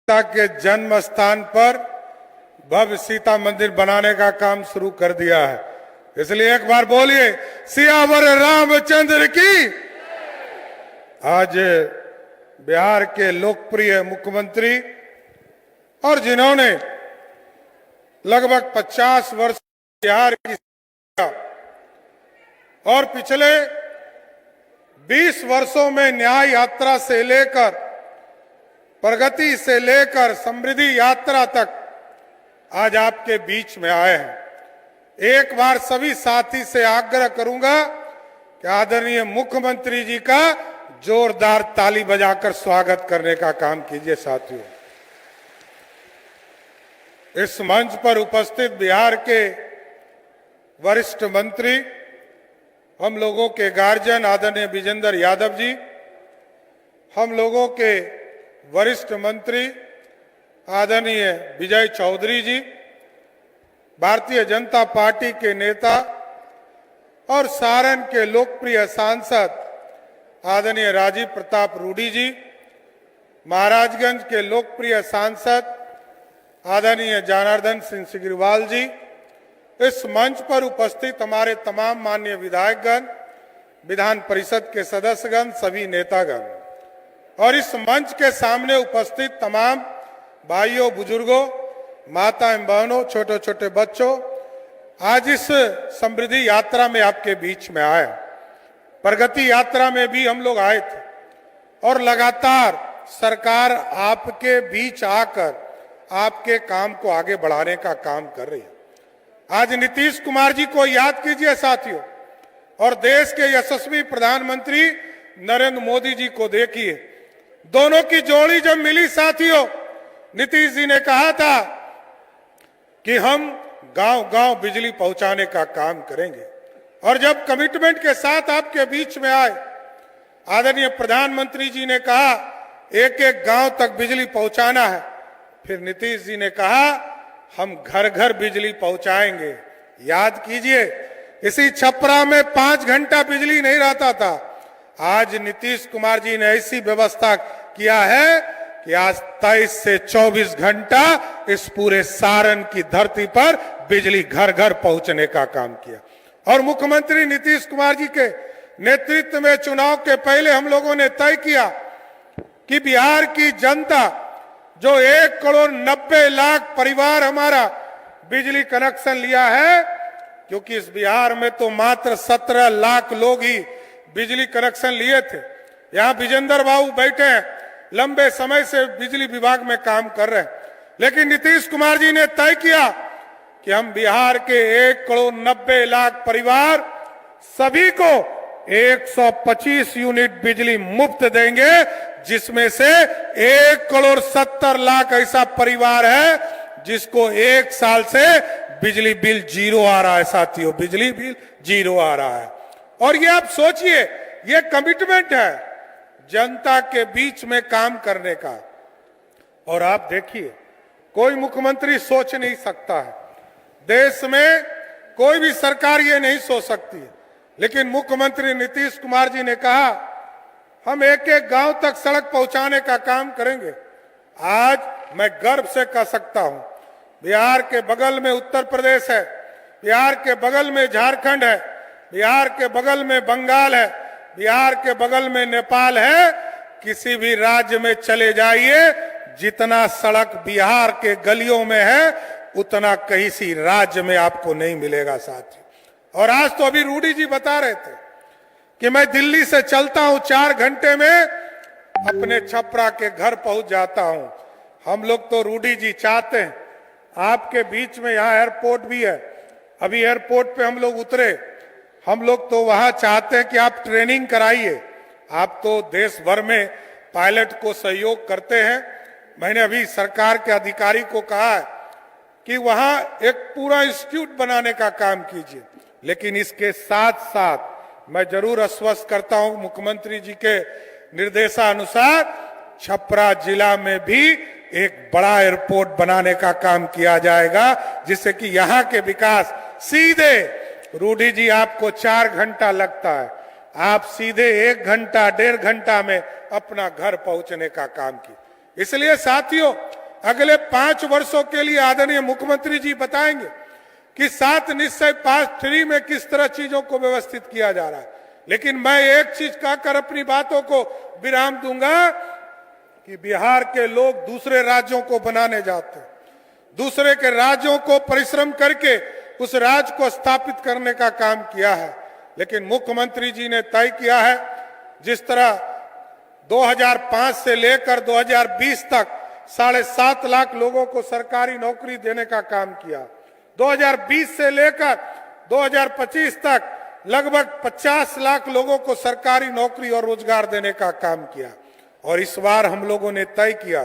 सीता के जन्म स्थान पर भव्य सीता मंदिर बनाने का काम शुरू कर दिया है। इसलिए एक बार बोलिए सियावर रामचंद्र की। आज बिहार के लोकप्रिय मुख्यमंत्री और जिन्होंने लगभग 50 वर्ष बिहार की और पिछले 20 वर्षों में न्याय यात्रा से लेकर प्रगति से लेकर समृद्धि यात्रा तक आज आपके बीच में आए हैं। एक बार सभी साथी से आग्रह करूंगा कि आदरणीय मुख्यमंत्री जी का जोरदार ताली बजाकर स्वागत करने का काम कीजिए। साथियों, इस मंच पर उपस्थित बिहार के वरिष्ठ मंत्री, हम लोगों के गार्जियन आदरणीय विजेंद्र यादव जी, हम लोगों के वरिष्ठ मंत्री आदरणीय विजय चौधरी जी, भारतीय जनता पार्टी के नेता और सारण के लोकप्रिय सांसद आदरणीय राजीव प्रताप रूडी जी, महाराजगंज के लोकप्रिय सांसद आदरणीय जनार्दन सिंह सिग्रीवाल जी, इस मंच पर उपस्थित हमारे तमाम माननीय विधायकगण, विधान परिषद के सदस्यगण, सभी नेतागण और इस मंच के सामने उपस्थित तमाम भाइयों, बुजुर्गों, माता एवं बहनों, छोटे छोटे बच्चों, आज इस समृद्धि यात्रा में आपके बीच में आए। प्रगति यात्रा में भी हम लोग आए थे और लगातार सरकार आपके बीच आकर आपके काम को आगे बढ़ाने का काम कर रही है। आज नीतीश कुमार जी को याद कीजिए साथियों, और देश के यशस्वी प्रधानमंत्री नरेंद्र मोदी जी को देखिए। दोनों की जोड़ी जब मिली साथियों, नीतीश जी ने कहा था कि हम गांव-गांव बिजली पहुंचाने का काम करेंगे, और जब कमिटमेंट के साथ आपके बीच में आए, आदरणीय प्रधानमंत्री जी ने कहा एक एक गांव तक बिजली पहुंचाना है। फिर नीतीश जी ने कहा हम घर घर बिजली पहुंचाएंगे। याद कीजिए, इसी छपरा में 5 घंटा बिजली नहीं रहता था। आज नीतीश कुमार जी ने ऐसी व्यवस्था किया है कि आज 23 से 24 घंटा इस पूरे सारण की धरती पर बिजली घर घर पहुंचने का काम किया। और मुख्यमंत्री नीतीश कुमार जी के नेतृत्व में चुनाव के पहले हम लोगों ने तय किया कि बिहार की जनता जो 1,90,00,000 परिवार हमारा बिजली कनेक्शन लिया है, क्योंकि इस बिहार में तो मात्र 17 लाख लोग ही बिजली कनेक्शन लिए थे। यहाँ विजेंद्र बाबू बैठे हैं, लंबे समय से बिजली विभाग में काम कर रहे हैं, लेकिन नीतीश कुमार जी ने तय किया कि हम बिहार के 1,90,00,000 परिवार सभी को 125 यूनिट बिजली मुफ्त देंगे, जिसमें से 1,70,00,000 ऐसा परिवार है जिसको 1 साल से बिजली बिल 0 आ रहा है। साथियों, बिजली बिल 0 आ रहा है। और ये आप सोचिए, ये कमिटमेंट है जनता के बीच में काम करने का। और आप देखिए, कोई मुख्यमंत्री सोच नहीं सकता है, देश में कोई भी सरकार ये नहीं सोच सकती है, लेकिन मुख्यमंत्री नीतीश कुमार जी ने कहा हम एक एक गांव तक सड़क पहुंचाने का काम करेंगे। आज मैं गर्व से कह सकता हूं, बिहार के बगल में उत्तर प्रदेश है, बिहार के बगल में झारखंड है, बिहार के बगल में बंगाल है, बिहार के बगल में नेपाल है। किसी भी राज्य में चले जाइए, जितना सड़क बिहार के गलियों में है उतना कहीं सी राज्य में आपको नहीं मिलेगा साथी। और आज तो अभी रूडी जी बता रहे थे कि मैं दिल्ली से चलता हूं, 4 घंटे में अपने छपरा के घर पहुंच जाता हूं। हम लोग तो रूडी जी चाहते हैं, आपके बीच में यहाँ एयरपोर्ट भी है, अभी एयरपोर्ट पे हम लोग उतरे, हम लोग तो वहां चाहते हैं कि आप ट्रेनिंग कराइए। आप तो देश भर में पायलट को सहयोग करते हैं। मैंने अभी सरकार के अधिकारी को कहा है कि वहां एक पूरा इंस्टीट्यूट बनाने का काम कीजिए, लेकिन इसके साथ साथ मैं जरूर आश्वस्त करता हूं मुख्यमंत्री जी के निर्देशानुसार छपरा जिला में भी एक बड़ा एयरपोर्ट बनाने का काम किया जाएगा, जिससे कि यहाँ के विकास सीधे, रूडी जी आपको 4 घंटा लगता है, आप सीधे 1 घंटा 1.5 घंटा में अपना घर पहुंचने का काम किया। इसलिए साथियों, अगले 5 वर्षों के लिए आदरणीय मुख्यमंत्री जी बताएंगे कि 7 निश्चय पास 3 में किस तरह चीजों को व्यवस्थित किया जा रहा है। लेकिन मैं एक चीज कहकर अपनी बातों को विराम दूंगा कि बिहार के लोग दूसरे राज्यों को बनाने जाते हैं, दूसरे के राज्यों को परिश्रम करके उस राज्य को स्थापित करने का काम किया है। लेकिन मुख्यमंत्री जी ने तय किया है, जिस तरह 2005 से लेकर 2020 तक 7.5 लाख लोगों को सरकारी नौकरी देने का काम किया, 2020 से लेकर 2025 तक लगभग 50 लाख लोगों को सरकारी नौकरी और रोजगार देने का काम किया। और इस बार हम लोगों ने तय किया